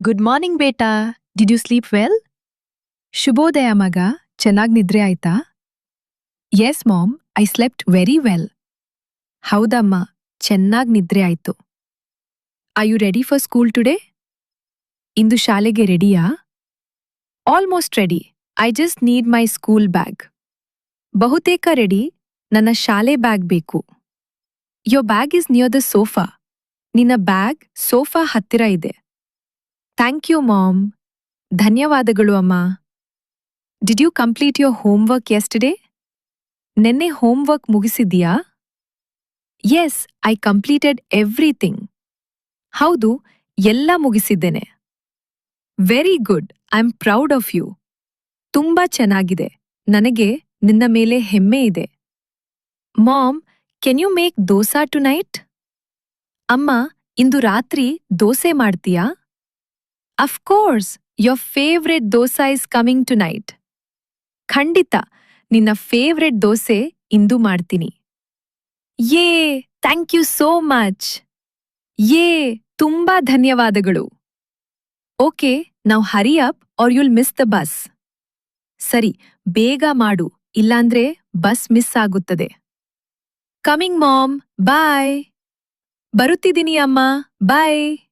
Good morning ಬೇಟಾ. Did you sleep well? ಶುಭೋದಯ ಮಗ, ಚೆನ್ನಾಗ್ ನಿದ್ರೆ ಆಯ್ತಾ? Yes mom, I slept very well. ಹೌದಮ್ಮ, ಚೆನ್ನಾಗ್ ನಿದ್ರೆ ಆಯ್ತು. Are you ready for school today? ಇಂದು ಶಾಲೆಗೆ ರೆಡಿಯಾ? Almost ready. I just need my school bag. ಬಹುತೇಕ ರೆಡಿ. ನನ್ನ ಶಾಲೆ ಬ್ಯಾಗ್ ಬೇಕು. Your bag is near the sofa. ನಿನ್ನ ಬ್ಯಾಗ್ ಸೋಫಾ ಹತ್ತಿರ ಇದೆ. Thank you mom. ಧನ್ಯವಾದಗಳು ಅಮ್ಮ. Did you complete your homework yesterday? ನೆನ್ನೆ homework ಮುಗಿಸಿದ್ಯಾ? S, I completed everything. ಹೌದು, ಎಲ್ಲ ಮುಗಿಸಿದ್ದೇನೆ. Very good, I am proud of you. ತುಂಬಾ ಚೆನ್ನಾಗಿದೆ. ನನಗೆ ನಿನ್ನ ಮೇಲೆ ಹೆಮ್ಮೆ ಇದೆ. Mom, can you make dosa tonight? ಅಮ್ಮ, ಇಂದು ರಾತ್ರಿ ದೋಸೆ ಮಾಡ್ತೀಯಾ? Of course, your favourite dosa is coming tonight. ಖಂಡಿತ, ನಿನ್ನ ಫೇವ್ರೆಟ್ ದೋಸೆ ಇಂದು ಮಾಡ್ತೀನಿ. ಯೇ, thank you so much. Yeah, ತುಂಬಾ ಧನ್ಯವಾದಗಳು. Okay, now hurry up or you'll miss the bus. ಸರಿ, ಬೇಗ ಮಾಡು, ಇಲ್ಲಾಂದ್ರೆ ಬಸ್ ಮಿಸ್ ಆಗುತ್ತದೆ. Coming mom, bye. ಬರುತ್ತಿದ್ದೀನಿ ಅಮ್ಮ, ಬಾಯ್.